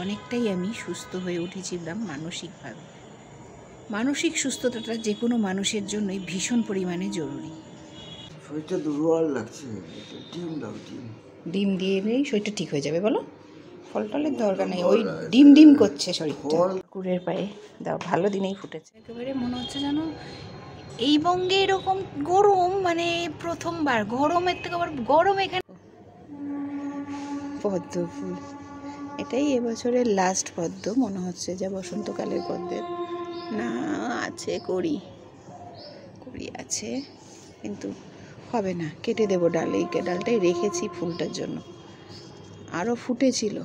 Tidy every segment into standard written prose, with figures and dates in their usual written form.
অনেকটাই আমি সুস্থ হয়ে উঠেছিলাম মানসিকভাবে। মানসিক সুস্থতাটা যে কোনো মানুষের জন্যই ভীষণ পরিমাণে জরুরি। শরীরটা দুর্বল লাগছে, ডিম দাও, ডিম। ডিম দিয়ে দিলেই শরীরটা ঠিক হয়ে যাবে বলো? ফল টলের দরকার নেই, ওই ডিম ডিম করছে শরীরটা। কুকুরের পায়ে দাও, ভালো দিনেই ফুটেছে। একেবারে মনে হচ্ছে যেন এই বঙ্গে এরকম গরম, মানে প্রথমবার গরমের থেকে আবার গরম। এখানে পদ্ম ফুল, এটাই এবছরের লাস্ট পদ্ম মনে হচ্ছে, যা বসন্তকালের পদ্মের না আছে কড়ি আছে, কিন্তু হবে না, কেটে দেবো ডাল। এই ডালটাই রেখেছি ফুলটার জন্য, আরও ফুটেছিল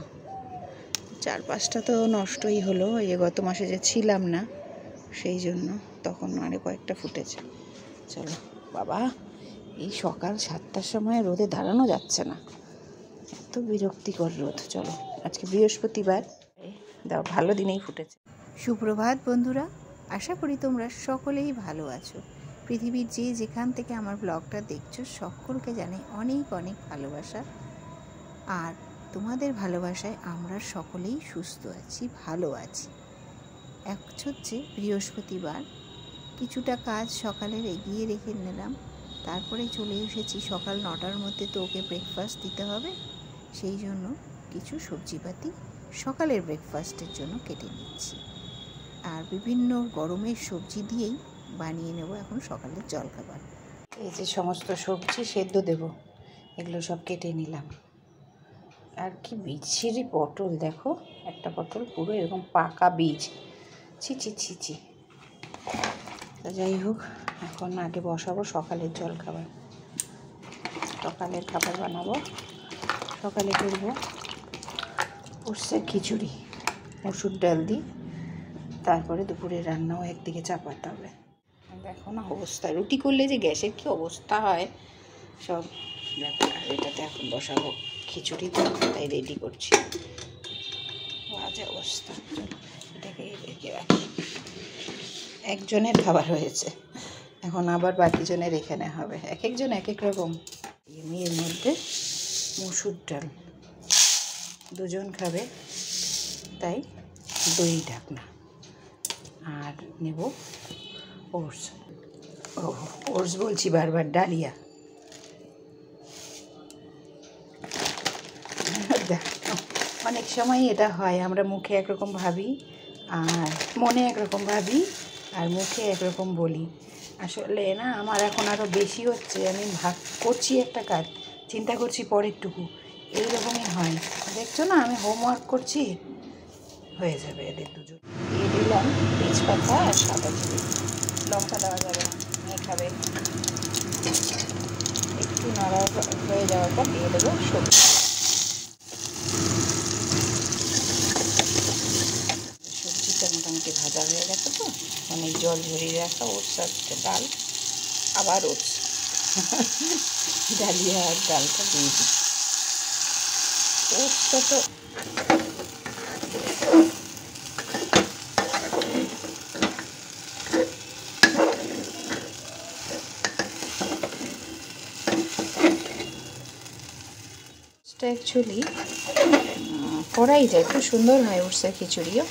4-5টা, তো নষ্টই হলো। গত মাসে যে ছিলাম না সেই জন্য, তখন আরও কয়েকটা ফুটেছে। চলো বাবা, এই সকাল 7টার সময় রোদে দাঁড়ানো যাচ্ছে না, এত বিরক্তিকর রোদ। চলো, আজকে বৃহস্পতিবার, দাও, ভালো দিনেই ফুটেছে। সুপ্রভাত বন্ধুরা, আশা করি তোমরা সকলেই ভালো আছো। পৃথিবীর যে যেখান থেকে আমার ব্লগটা দেখছো সকলকে জানাই অনেক অনেক ভালোবাসা। আর তোমাদের ভালোবাসায় আমরা সকলেই সুস্থ আছি, ভালো আছি। এক হচ্ছে বৃহস্পতিবার, কিছুটা কাজ সকালের এগিয়ে রেখে নিলাম, তারপরে চলে এসেছি সকাল 9টার মধ্যে, তো ওকে ব্রেকফাস্ট দিতে হবে, সেই জন্য কিছু সবজিপাতি সকালের ব্রেকফাস্টের জন্য কেটে নিচ্ছি। আর বিভিন্ন গরমের সবজি দিয়েই বানিয়ে নেব এখন সকালের জলখাবার। এই যে সমস্ত সবজি সেদ্ধ দেব, এগুলো সব কেটে নিলাম। আর কি বিচ্ছিরি পটল, দেখো একটা পটল পুরো এরকম পাকা বীজ, ছি ছি ছি ছি। যাই হোক, এখন আগে বসাবো সকালের জলখাবার। সকালের খাবার বানাবো, সকালে করবো উচ্ছে খিচুড়ি মসুর ডাল দিই, তারপরে দুপুরের রান্নাও একদিকে চাপাতে হবে। দেখো না অবস্থা, রুটি করলে যে গ্যাসের কী অবস্থা হয় সব দেখো। আর এটাতে এখন বসাবো খিচুড়ি, তো তাই রেডি করছি। বাজে অবস্থা, এটাকে রেখে রাখি। একজনের খাবার হয়েছে, এখন আবার বাকিজনের এখানে হবে, এক একজন এক এক রকম। আমি এর মধ্যে মসুর ডাল, দুজন খাবে তাই 2 ঢাকনা, আর নেব ওটস। ওটস বলছি বারবার, ডালিয়া। অনেক সময় এটা হয়, আমরা মুখে একরকম ভাবি আর মনে একরকম ভাবি, আর মুখে একরকম বলি। আসলে না, আমার এখন আরও বেশি হচ্ছে, আমি করছি একটা কাজ, চিন্তা করছি পরেরটুকু, এইরকমই হয়। দেখছো না, আমি হোমওয়ার্ক করছি, হয়ে যাবে এদের দুজন। দিয়ে দিলাম তেজপাতা আর সাদা জিরে, লঙ্কা দেওয়া যাবে না, নিয়ে খাবে। একটু নাড়া হয়ে যাওয়ার পর দিয়ে দেবো সবজি। সবজিটা মোটামুটি ভাজা হয়ে গেছে, তো অনেক জল ঝরিয়ে রাখা ওটস আর ডাল, আবার ওটস ডালিয়া আর ডালটা দিয়ে দিই। ওটসটা তো অ্যাকচুয়ালি করাই যায়, খুব সুন্দর হয় ওটসের খিচুড়িও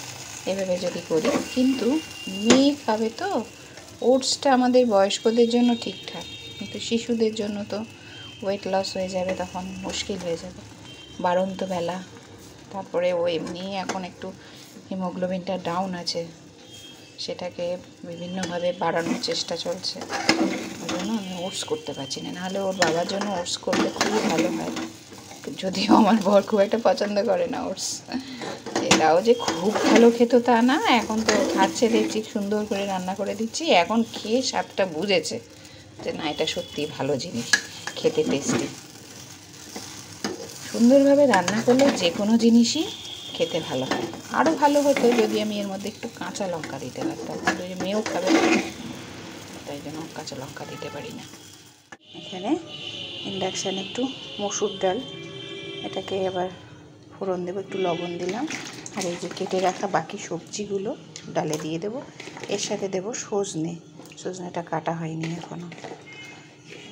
এভাবে যদি করি, কিন্তু মেয়ে খাবে তো। ওটসটা আমাদের বয়স্কদের জন্য ঠিকঠাক, কিন্তু শিশুদের জন্য তো ওয়েট লস হয়ে যাবে, তখন মুশকিল হয়ে যাবে, বাড়ন্ত বেলা। তারপরে ও এমনি এখন একটু হিমোগ্লোবিনটা ডাউন আছে, সেটাকে বিভিন্নভাবে বাড়ানোর চেষ্টা চলছে, ওই জন্য আমি ওটস করতে পারছি না। নাহলে ওর বাবার জন্য ওটস করলে খুবই ভালো হয়, যদিও আমার বর খুব একটা পছন্দ করে না ওটস। এটাও যে খুব ভালো খেত তা না, এখন তো খাচ্ছে দেখছি, সুন্দর করে রান্না করে দিচ্ছি, এখন খেয়ে স্বাদটা বুঝেছে যে না, এটা সত্যি ভালো জিনিস, খেতে টেস্টি। সুন্দরভাবে রান্না করলে যে কোনো জিনিসই খেতে ভালো হয়। আরও ভালো হতো যদি আমি এর মধ্যে একটু কাঁচা লঙ্কা দিতে পারতাম, কিন্তু মেয়েও খাবে, তাই জন্য কাঁচা লঙ্কা দিতে পারি না। এখানে ইন্ডাকশানে একটু মসুর ডাল, এটাকে আবার ফোড়ন দেবো, একটু লবণ দিলাম, আর এই যে কেটে রাখা বাকি সবজিগুলো ডালে দিয়ে দেবো। এর সাথে দেবো সজনেটা কাটা হয়নি এখনও,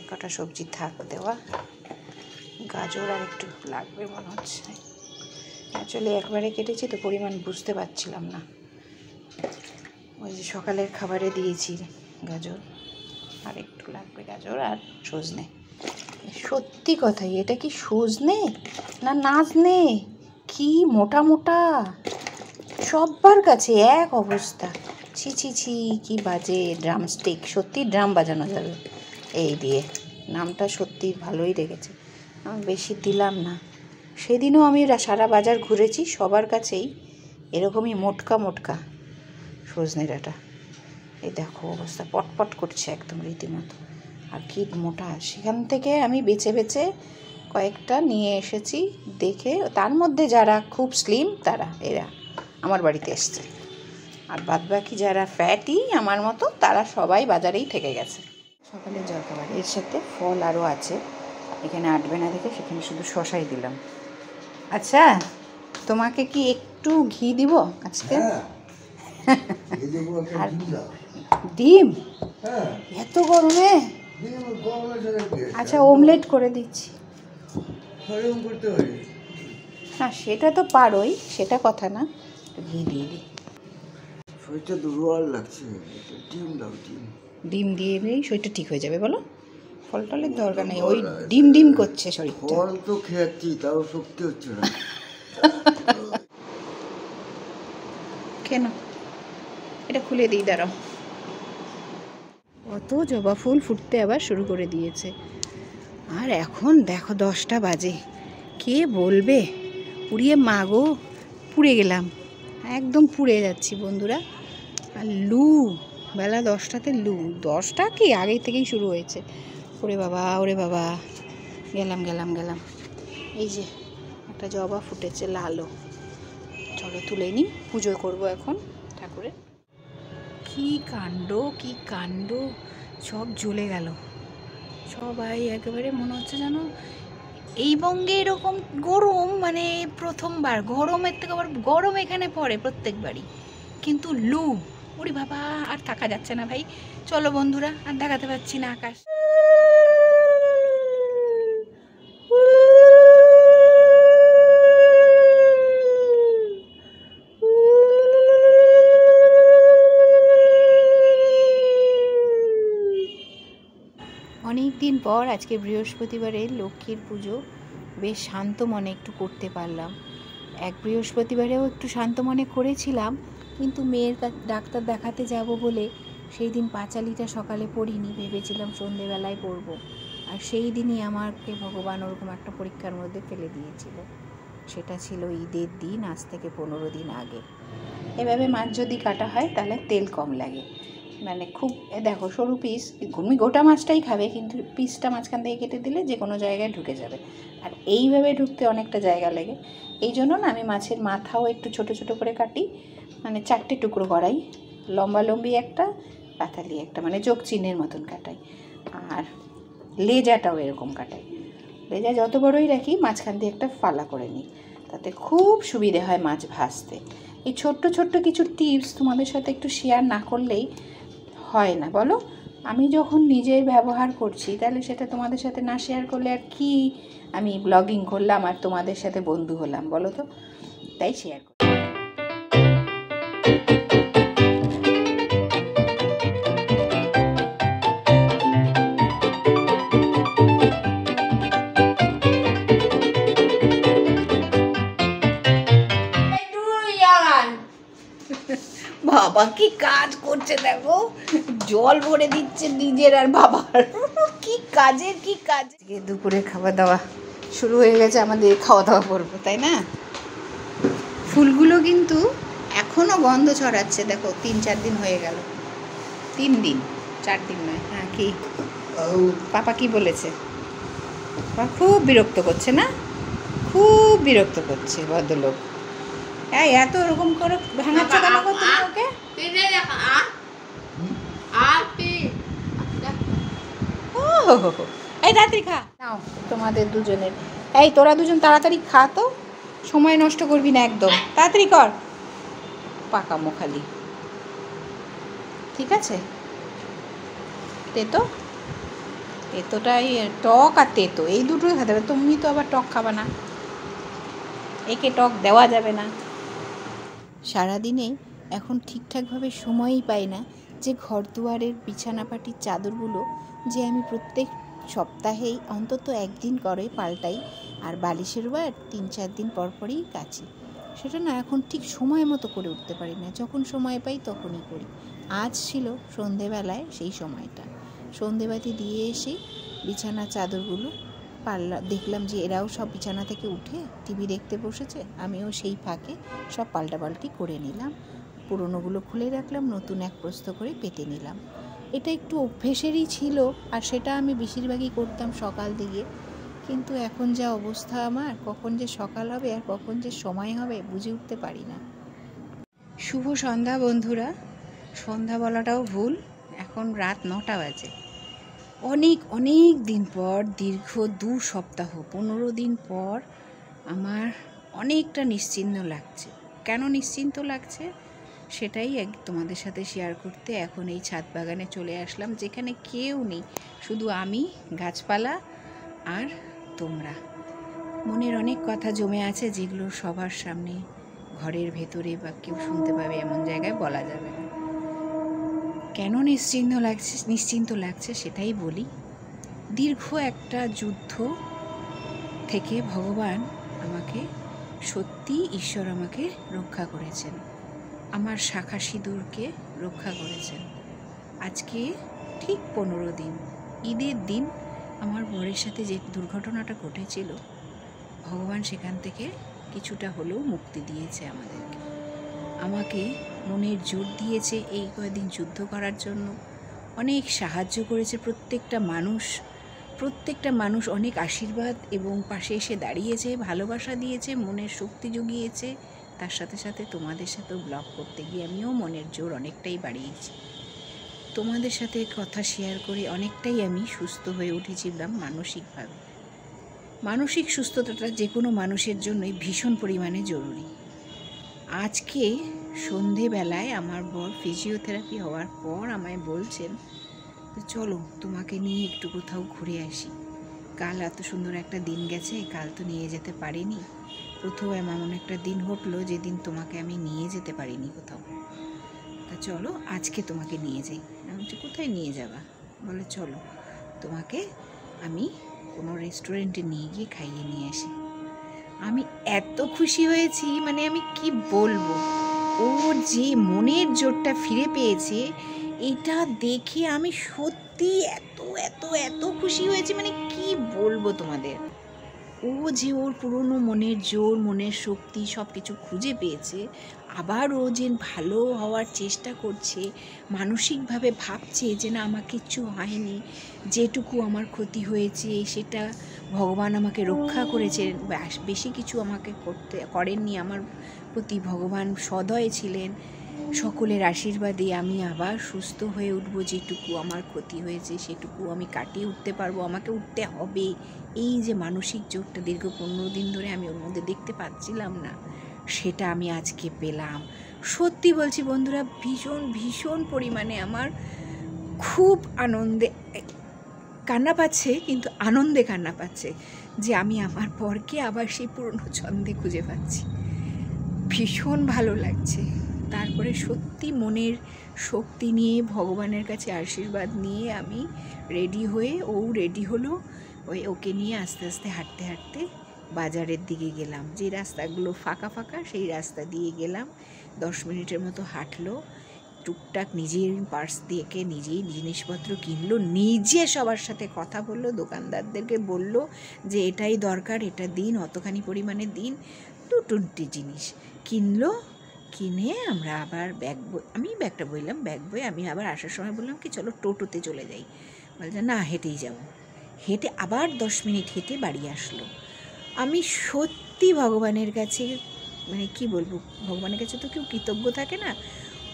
কাটা সবজি থাক দেওয়া। গাজর আর একটু লাগবে মনে হচ্ছে, আসলে একবারে কেটেছি তো পরিমাণ বুঝতে পারছিলাম না। ওই যে সকালের খাবারে দিয়েছি গাজর, আর একটু লাগবে গাজর আর সজনে। সত্যি কথাই, এটা কি সজনে না নাজনে? কি মোটা মোটা, সব্বার কাছে এক অবস্থা। ছি ছি ছি, কি বাজে ড্রামস্টিক, সত্যি ড্রাম বাজানো যাবে এই দিয়ে। নামটা সত্যি ভালোই লেগেছে, আমি বেশি দিলাম না। সেদিনও আমি সারা বাজার ঘুরেছি, সবার কাছেই এরকমই মোটকা মোটকা সজনে ডাঁটা। এই দেখো অবস্থা, পটপট করছে একদম রীতিমতো, আর কি মোটা। সেখান থেকে আমি বেছে বেছে কয়েকটা নিয়ে এসেছি দেখে। তার মধ্যে যারা খুব স্লিম তারা এরা আমার বাড়িতে এসছে, আর বাদবাকি যারা ফ্যাটি আমার মতো তারা সবাই বাজারেই থেকে গেছে। সকালের জলখাবার এর সাথে ফল আরও আছে, এখানে আটবে না দেখে সেখানে শুধু শশাই দিলাম। আচ্ছা, তোমাকে কি একটু ঘি দিব আজকে? আর ডিম এত গরমে? আচ্ছা, অমলেট করে দিচ্ছি। না সেটা তো পারোই, সেটা কথা না, ঘি দিয়ে দিই। শরীরটা দুর্বল লাগছে, ডিম দাও, ডিম। ডিম দিয়ে দিই শরীরটা ঠিক হয়ে যাবে বলো? ফল টলের দরকার নেই, ওই ডিম ডিম করছে শরীরটা। ফল তো খেয়েছি, তাও শক্তি হচ্ছে না। কেন এটা খুলে দিই, দাঁড়াও। অত জবা ফুল ফুটতে আবার শুরু করে দিয়েছে, আর এখন দেখো 10টা বাজে। কে বলবে পুড়িয়ে মাগো, পুড়ে গেলাম, একদম পুড়ে যাচ্ছি বন্ধুরা। আর লু, বেলা 10টাতে লু, 10টা কি আগে থেকেই শুরু হয়েছে। ওরে বাবা, ওরে বাবা, গেলাম গেলাম গেলাম। এই যে একটা জবা ফুটেছে লালও, চলো তুলে নিই, পুজো করবো এখন ঠাকুরের। কি কাণ্ড, কি কাণ্ড, সব জ্বলে গেল সবাই একেবারে। মনে হচ্ছে যেন এই বঙ্গে এরকম গরম, মানে প্রথমবার গরমের থেকে আবার গরম এখানে পড়ে প্রত্যেকবারই, কিন্তু লু, ওরে বাবা, আর থাকা যাচ্ছে না ভাই। চলো বন্ধুরা, আর দেখাতে পাচ্ছি না আকাশ। অনেক দিন পর আজকে বৃহস্পতিবারে লক্ষ্মীর পুজো বেশ শান্ত মনে একটু করতে পারলাম। এক বৃহস্পতিবারেও একটু শান্ত মনে করেছিলাম, কিন্তু মেয়ের ডাক্তার দেখাতে যাব বলে সেই দিন পাঁচালিটা সকালে পড়িনি, ভেবেছিলাম সন্ধেবেলায় পড়ব। আর সেই দিনই আমাকে ভগবান ওরকম একটা পরীক্ষার মধ্যে ফেলে দিয়েছিল। সেটা ছিল ঈদের দিন, আজ থেকে 15 দিন আগে। এভাবে মাছ যদি কাটা হয় তাহলে তেল কম লাগে, মানে খুব দেখো সরু পিস, তুমি গোটা মাছটাই খাবে, কিন্তু পিসটা মাঝখান থেকে কেটে দিলে যে কোনো জায়গায় ঢুকে যাবে, আর এইভাবে ঢুকতে অনেকটা জায়গা লাগে। এই জন্য না আমি মাছের মাথাও একটু ছোট ছোট করে কাটি, মানে 4টে টুকরো করাই, লম্বা লম্বি একটা, পাতালি একটা, মানে যোগ চিহ্নের মতন কাটাই, আর লেজাটাও এরকম কাটাই। লেজা যত বড়ই রাখি, মাঝখান দিয়ে একটা ফালা করে নিই, তাতে খুব সুবিধে হয় মাছ ভাজতে। এই ছোট্ট ছোট্ট কিছু টিপস তোমাদের সাথে একটু শেয়ার না করলেই হয় না বলো? আমি যখন নিজের ব্যবহার করছি, তাহলে সেটা তোমাদের সাথে না শেয়ার করলে আর কি আমি ব্লগিং করলাম আর তোমাদের সাথে বন্ধু হলাম বলো তো? তাই শেয়ার করি। বাবা কি কাজ করছে দেখো, জল ভরে দিচ্ছে নিজের আর বাবার। কি কাজের কি কাজ। দুপুরে খাওয়া দাওয়া শুরু হয়ে গেছে, আমাদের খাওয়া দাওয়া করবো তাই না? ফুলগুলো কিন্তু এখনো গন্ধ ছড়াচ্ছে, দেখো 3-4 দিন হয়ে গেল। 3 দিন, 4 দিন নয়। হ্যাঁ, কি পাপা কি বলেছে? পাপা খুব বিরক্ত করছে না, খুব বিরক্ত করছে ভদ্রলোক। এই এত ওরকম করে ভাঙাচ্ছে কেন গো তুমি ওকে? এই তাড়াতাড়ি খা নাও তোমাদের দুজনের। এই তোরা দুজন তাড়াতাড়ি খা তো, সময় নষ্ট করবি না একদম, তাড়াতাড়ি কর। পাকামো খালি, ঠিক আছে? তেতো, তেতোটাই টক আর তেতো এই দুটোই খেতে হবে, তুমি তো আবার টক খাবা না। একে টক দেওয়া যাবে না। সারাদিনে এখন ঠিকঠাকভাবে সময়ই পাই না যে ঘর দুয়ারের বিছানাপাটির চাদরগুলো যে আমি প্রত্যেক সপ্তাহেই অন্তত একদিন করে পাল্টাই, আর বালিশের ওয়ার 3-4 দিন পর পরই কাচি। সেটা না এখন ঠিক সময় মতো করে উঠতে পারি না, যখন সময় পাই তখনই করি। আজ ছিল সন্ধেবেলায় সেই সময়টা, সন্ধেবাতি দিয়ে এসে বিছানার চাদরগুলো দেখলাম যে এরাও সব বিছানা থেকে উঠে টিভি দেখতে বসেছে, আমিও সেই ফাঁকে সব পাল্টাপাল্টি করে নিলাম। পুরনোগুলো খুলে রাখলাম, নতুন এক প্রস্থ করে পেতে নিলাম। এটা একটু অভ্যেসেরই ছিল, আর সেটা আমি বেশিরভাগই করতাম সকাল দিকে। কিন্তু এখন যা অবস্থা আমার, কখন যে সকাল হবে আর কখন যে সময় হবে বুঝে উঠতে পারি না। শুভ সন্ধ্যা বন্ধুরা। সন্ধ্যা বলাটাও ভুল, এখন রাত 9টা বাজে। অনেক দিন পর, দীর্ঘ 2 সপ্তাহ 15 দিন পর আমার অনেকটা নিশ্চিন্ত লাগছে। কেন নিশ্চিন্ত লাগছে সেটাই তোমাদের সাথে শেয়ার করতে এখন এই ছাদ বাগানে চলে আসলাম, যেখানে কেউ নেই, শুধু আমি, গাছপালা আর তোমরা। মনের অনেক কথা জমে আছে, যেগুলো সবার সামনে, ঘরের ভেতরে বা কেউ শুনতে পাবে এমন জায়গায় বলা যাবে না। কেন নিশ্চিন্ত লাগছে সেটাই বলি। দীর্ঘ একটা যুদ্ধ থেকে ভগবান আমাকে, সত্যি ঈশ্বর আমাকে রক্ষা করেছেন, আমার শাখা সিঁদুরকে রক্ষা করেছেন। আজকে ঠিক 15 দিন, ঈদের দিন আমার বরের সাথে যে দুর্ঘটনাটা ঘটেছিল, ভগবান সেখান থেকে কিছুটা হলেও মুক্তি দিয়েছে আমাদেরকে। আমাকে মনের জোর দিয়েছে এই কয়েকদিন যুদ্ধ করার জন্য, অনেক সাহায্য করেছে প্রত্যেকটা মানুষ অনেক আশীর্বাদ এবং পাশে এসে দাঁড়িয়েছে, ভালোবাসা দিয়েছে, মনের শক্তি জুগিয়েছে। তার সাথে সাথে তোমাদের সাথেও ব্লগ করতে গিয়ে আমিও মনের জোর অনেকটাই বাড়িয়েছি। তোমাদের সাথে কথা শেয়ার করে অনেকটাই আমি সুস্থ হয়ে উঠেছিলাম মানসিকভাবে। মানসিক সুস্থতাটা যে কোনো মানুষের জন্যই ভীষণ পরিমাণে জরুরি। আজকে সন্ধেবেলায় আমার বর ফিজিওথেরাপি হওয়ার পর আমায় বলছেন, চলো তোমাকে নিয়ে একটু কোথাও ঘুরে আসি। কাল এত সুন্দর একটা দিন গেছে, কাল তো নিয়ে যেতে পারিনি। প্রথম এমন একটা দিন ঘটলো যেদিন তোমাকে আমি নিয়ে যেতে পারিনি কোথাও। তা চলো আজকে তোমাকে নিয়ে যাই। আমি বলছি, কোথায় নিয়ে যাবা? বলে চলো তোমাকে আমি কোনো রেস্টুরেন্টে নিয়ে গিয়ে খাইয়ে নিয়ে আসি। আমি এত খুশি হয়েছি, মানে আমি কি বলবো। ও যে মনের জোরটা ফিরে পেয়েছে, এটা দেখে আমি সত্যি এত এত এত খুশি হয়েছি, মানে কি বলবো তোমাদের। ও যে ওর পুরনো মনের জোর, মনের শক্তি সব কিছু খুঁজে পেয়েছে, আবার ও যে ভালো হওয়ার চেষ্টা করছে, মানসিকভাবে ভাবছে যে না আমার কিচ্ছু হয়নি, যেটুকু আমার ক্ষতি হয়েছে সেটা ভগবান আমাকে রক্ষা করেছেন, বেশি কিছু আমাকে করেননি। আমার প্রতি ভগবান সদয় ছিলেন, সকলের আশীর্বাদে আমি আবার সুস্থ হয়ে উঠবো। যেটুকু আমার ক্ষতি হয়েছে সেটুকু আমি কাটিয়ে উঠতে পারবো, আমাকে উঠতে হবে। এই যে মানসিক জোরটা দীর্ঘ 15 দিন ধরে আমি ওর মধ্যে দেখতে পাচ্ছিলাম না, সেটা আমি আজকে পেলাম। সত্যি বলছি বন্ধুরা, ভীষণ পরিমাণে আমার খুব আনন্দে কান্না পাচ্ছে, কিন্তু আনন্দে কান্না পাচ্ছে যে আমি আমার পরকে আবার সেই পুরনো ছন্দে খুঁজে পাচ্ছি। ভীষণ ভালো লাগছে। তারপরে সত্যি মনের শক্তি নিয়ে, ভগবানের কাছে আশীর্বাদ নিয়ে আমি রেডি হয়ে, ও রেডি হলো, ওকে নিয়ে আস্তে আস্তে হাঁটতে হাঁটতে বাজারের দিকে গেলাম। যে রাস্তাগুলো ফাঁকা সেই রাস্তা দিয়ে গেলাম। 10 মিনিটের মতো হাঁটলো, টুকটাক নিজের পার্স দিয়ে নিজেই জিনিসপত্র কিনলো, নিজে সবার সাথে কথা বললো, দোকানদারদেরকে বলল যে এটাই দরকার, এটা দিন, অতখানি পরিমাণে দিন। 2-20 জিনিস কিনলো। কিনে আমরা আবার আমি ব্যাগটা বললাম, ব্যাগ বয়ে আমি আবার আসার সময় বললাম কি চলো টোটোতে চলে যাই। বলছে না, হেঁটেই যাব। হেঁটে আবার 10 মিনিট হেঁটে বাড়ি আসলো। আমি সত্যি ভগবানের কাছে, মানে কি বলবো, ভগবানের কাছে তো কেউ কৃতজ্ঞ থাকে না।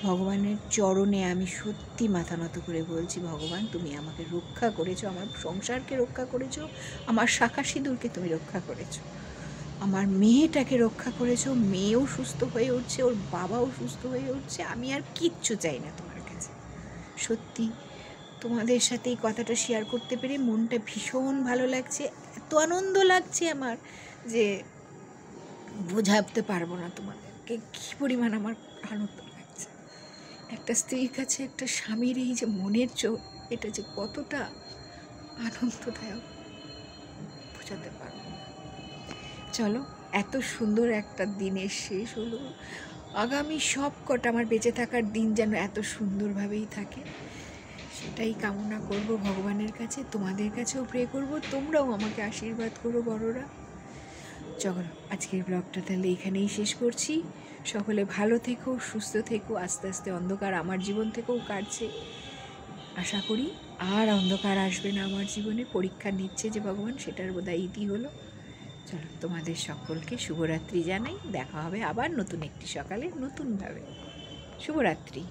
ভগবানের চরণে আমি সত্যি মাথা নত করে বলছি, ভগবান তুমি আমাকে রক্ষা করেছো, আমার সংসারকে রক্ষা করেছো, আমার শাখা সিঁদুরকে তুমি রক্ষা করেছো, আমার মেয়েটাকে রক্ষা করেছো। মেয়েও সুস্থ হয়ে উঠছে, ওর বাবাও সুস্থ হয়ে উঠছে। আমি আর কিচ্ছু চাই না তোমার কাছে। সত্যি তোমাদের সাথে এই কথাটা শেয়ার করতে পেরে মনটা ভীষণ ভালো লাগছে, এত আনন্দ লাগছে আমার যে বোঝাতে পারবো না তোমাদেরকে কী পরিমাণ আমার আনন্দ লাগছে। একটা স্ত্রীর কাছে একটা স্বামীর এই যে মনের চোখ, এটা যে কতটা আনন্দদায়ক বোঝাতে পারবো না। চলো, এত সুন্দর একটা দিনের শেষ হলো। আগামী সব কটা আমার বেঁচে থাকার দিন যেন এত সুন্দরভাবেই থাকে, সেটাই কামনা করব ভগবানের কাছে। তোমাদের কাছেও প্রে করব, তোমরাও আমাকে আশীর্বাদ করো বড়রা। চলো, আজকের ব্লগটা তাহলে এখানেই শেষ করছি। সকলে ভালো থেকো, সুস্থ থেকো। আস্তে আস্তে অন্ধকার আমার জীবন থেকেও কাটছে, আশা করি আর অন্ধকার আসবে না আমার জীবনে। পরীক্ষা নিচ্ছে যে ভগবান, সেটার বোধহয় ইতি হলো। চলো, তোমাদের সকলকে শুভরাত্রি জানাই। দেখা হবে আবার নতুন একটি সকালে নতুনভাবে। শুভরাত্রি।